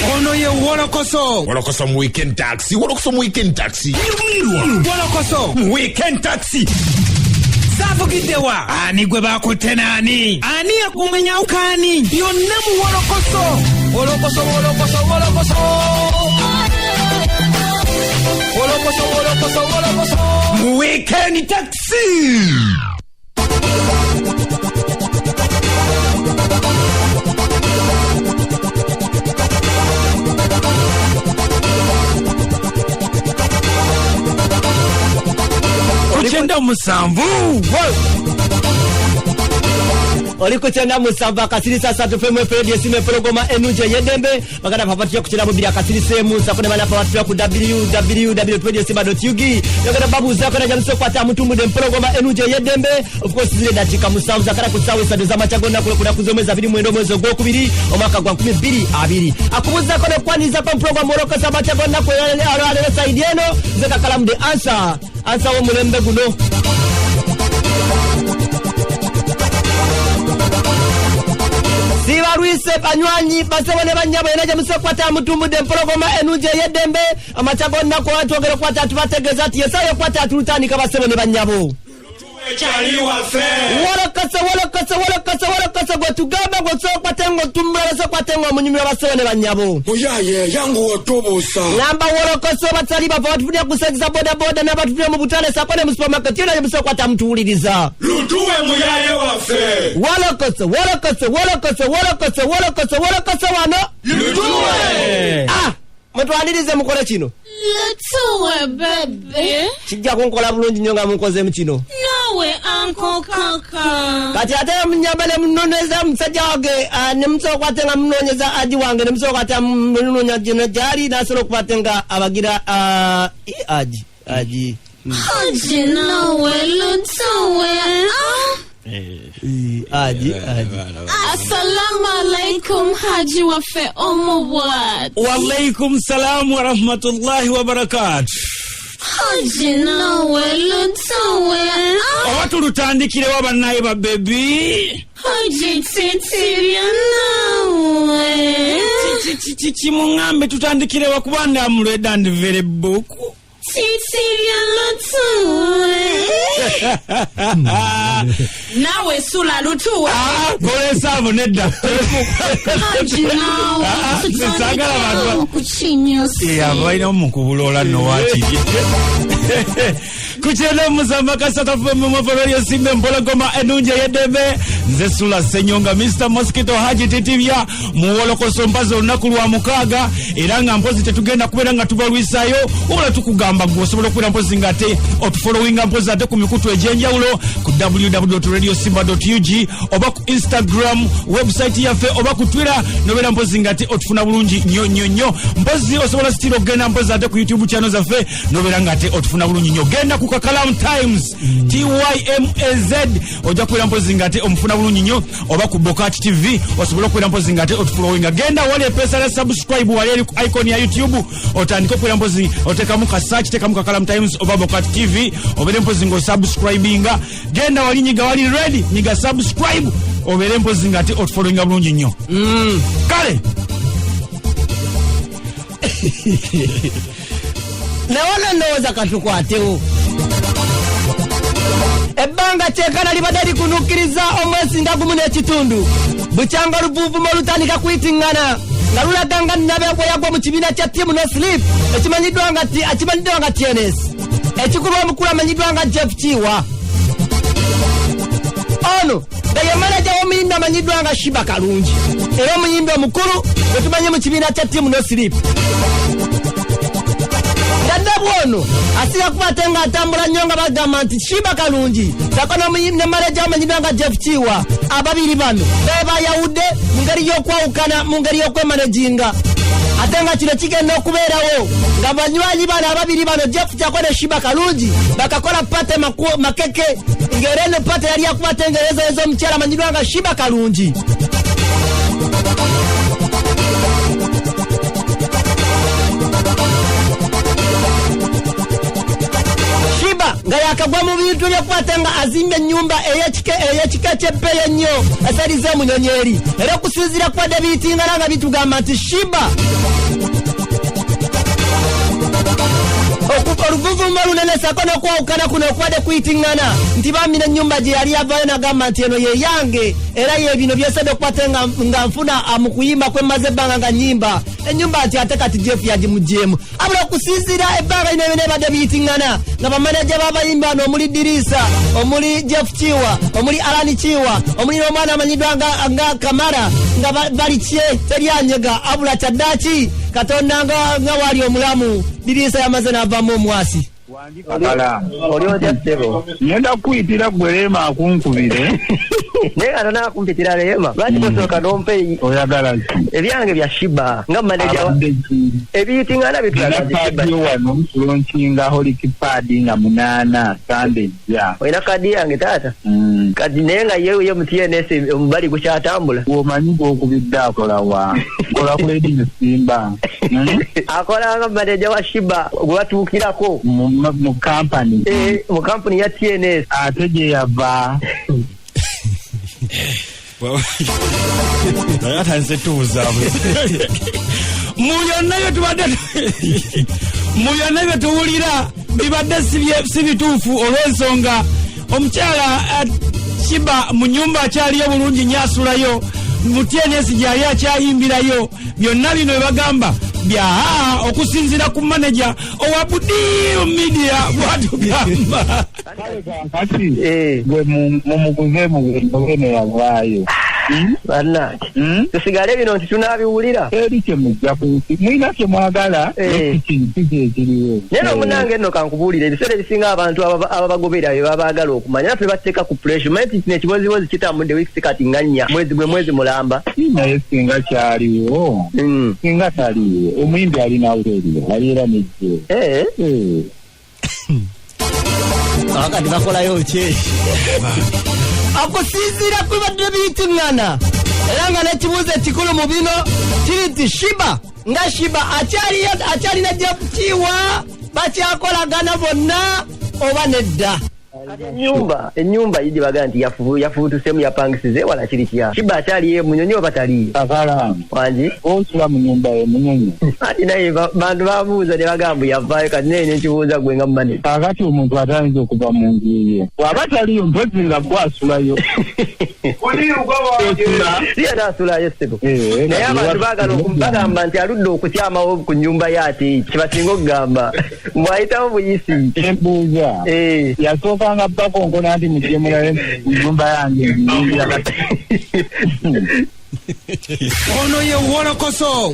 Ono ye Wolokoso. Wolokoso mu weekend taxi. Wolokoso mu weekend taxi. Wolokoso mu weekend taxi. Savugidewa. Ani gwe bakutenani. Ani akumenya ukani. Yonna mu Wolokoso. Wolokoso. Wolokoso. Mu weekend taxi. Kuchenda musambu. Olikuchenda musambu akasirisa satu femu efredi esime progoma enuje yedembe magana papatia kuchenda mubili akasirise musa kune mana papatia ku www.radiosimba.ug yagana babu zako na jamso kwata mutumude progoma enuje yedembe of course zile datika musambu zakara kusawe sadu za machagona kule kuna kuzomeza vili mwendo mwezo gokubiri omaka gwa 12 akumuza kone kwani za pa progoma moroko za machagona kule alale saidieno zeka kalamu de answer wo mulembe guno Siwa Ruise banywanyi basebone banyabo eneje musokwata mutumude progoma enuje yedembe amachagona ko atogero kwata tubategeza ati yesayo kwata tulutani kabasebone banyabo Wolokoso gwetugamba gwetokwatengo tumweleso kwatengo munyumira basebone banyabo Oyaye yangu otobosa Namba Wolokoso batali bava batufunia kusegiza boda na batufunia mu butale sakone mu supermarket yona musokwata mtuuliriza Lutuwe muyaye wafe Wolokoso wano Lutuwe mutwalirize mukole kino Lutuwe bebe kijja kunkola bulungi nyonga munkoze mukino Nawe Uncle Kaka kati ate mnyabale mnoneza msajja wage ne msokwatenga mnonyeza aji wange ne msokwata mnonya jina jari nasolo kupatenga abagira aji Haji nawe Lutuwe Aji Assalamu alaikum Haji wafe omubwat Wa alaikum salam wa rahmatullahi wa barakatuh Haji nawe Lutuwe Watu lutandikire wabanaye ba baby Haji titiria nawe Mungambe tutandikire wakubanda amuleda ndivere boku Titiria Lutuwe Nawe sula Lutuwe Kole sabo nedda Haji nawe Sagala badwa kuchinyosi Abaina mukubulola no wati Kuchele musamba kasata femu mwafolori simbe mpola goma enunje yedebe Nze sula senyonga Mr. Mosquito Haji titivya Muwolokoso mpazo unakulwa mukaga Iranga mpozi tetugenda kubera nga tubalwisayo Ola tukugamba guosobola kwira mpozi ngate otufollowinga mpozi ate ku mikutu ejenjawulo ku www.radiosimba.ug oba ku Instagram website yafe oba ku Twitter nobera mpozi ngate otufuna bulungi nnyo mpozi osobola stilo genda mpozi ate ku YouTube channel zaffe nobera ngate otufuna bulungi nnyo genda ku Kakalam Times TYMAZ oja kwira mpozi ngate omufuna bulungi nnyo oba ku Bokat TV osobola kwira mpozi ngate otufollowinga genda wale pesa la subscribe wale icon ya YouTube otandika kwira mpozi otekamu ka search tekamu Kakalam Times oba Bokat TV obere mpozi ngo subscribinga genda wali nyiga wali ready nyiga subscribe obere mpozi ngate otufollowinga bulungi nnyo kale Naona ndoza katukwateo Ebanga chekana libadali kunukiriza omwesi ndagumu nekitundu Buchanga rubuvu molutanika kuitingana Ngalula ganga nabekwe yagwa mu kibina kya timu no sleep ekimanyidwa nga TNS ekikulu omukulu amanyidwa nga Jeff Chiwa ono daye manager w'omuyimbi amanyidwa nga Shiba Kalungi era omuyimbi omukulu wetumanye mu kibina kya timu no sleep Bwono asiga kubatenga atambula nyonga bagamba nti Shiba Kalungi sakona muyimne manager amanyidwa nga Jeff Chiwa ababiri bano beba yaude ngeri yokwawukana mu ngeri yokwemanaginga atenga kino kigenda okubeerawo nga banywanyi bano ababiri bano Jeff Chiwa ne Shiba Kalungi bakakola pate makeke ngerene pate yali yakubatengereza ezo omukyala amanyidwa nga Shiba Kalungi nga yakagwa mu bintu byokwata nga azimba ennyumba ey'ekika ky'ebbeeyi ennyo asalize Munyonyeri era okusinziira kwa Dabitingana nga bitugamba nti Shiba oluvuvumba lunene sako n'okwawukana kuno okwadde kuyitingana nti bamina ennyumba gye yali yavayo n'agamba nti eno ye yange era ye bino byesedde okukwata nga nfuna mu kuyimba kwe mmaze ebbanga nga nnyimba ennyumba nti ate kati Jeff yagimugyemu abula okusinziira ebbanga lino byonna ebadde biyitingana nga bamaneja b'abayimbi bano omuli Dirisa omuli Jeff Kiwa omuli Alani Kiwa omuli n'omwana amanyiddwa nga Kamara nga bali kye teryanyega abula kyaddaki Katonda nga wali omulamu Dirisa yamaze n'avaamu omwasi Akala olioja ssebo ngenda kuyitira gwe Leema akunkubire naye ate naakumpitira Leema lwaki tosooka n'ompe oyagala ki ebyange bya Shiba nga maneja ebiyitingana bitulayo wano tulonkinga holikipaadi nga 8 sande ejja olina kadi yange taata kadi naye nga ye mu TNS omubali gukyatambula omanyi gwokubidde akolawa kola ku Lady Simba akola nga maneja wa Shiba gwe batuukirako mu kampani mu kampuni ya TNS ate gye yava atanze tubuzaabwe mu byonna bye tuwulira bibadde si bituufu olw'ensonga omukyala Shiba mu nyumba akyaliyo bulungi nnyo asulayo mu TNS gyali akyayimbirayo byonna bino bebagamba byaha okusinziira ku manager owa Budiru Media bwatugamba kati gwe mumuguze mu bwene yavaayo banna tusigale bino nti tunabiwulira eri kyemujja ku nsi mwina kyemwagala ekintu kyekiriwo naye omunange nno kankubuulira ebiseera ebisinga abantu ababagobera bye babaagala okumanya naffe bateeka ku pressure manyi ti kino ekibozibozi kitambudde wiikisi kati nga 4 mwezi gwe mwezi mulamba naye singa kyaliwo singa taliwo omuyimbi alina awuleriwo aliera nejje akati bakolayo ki akusinziira kubadde biyitingana era nga n'ekibuuzo ekikulu mu bino kiri nti Shiba nga Shiba akyalina Jeff Kiwa bakyakolagana bonna oba nedda ennyumba yidi baga nti yafuutusemu yapangisize wala kiri kya Shiba akyaliye Munyonyi oba taliye akala wangi osula mu nyumba ye Munyonyi ati naye bantu babuuza ne bagamba yavaayo kati naye nekibuuza gwe nga mumane kakati omuntu atayinza okuva mu nju ye bw'aba taliyo mpozi nga gwasulayo siye naasulayo ssebo naye abantu bagamba nti aludde okukyamawo ku nnyumba ye ati kibasinga okugamba mbwayitawo buyisi embuuza yasookanga bakonkona nti mujemulayo nyumba yange ono ye Wolokoso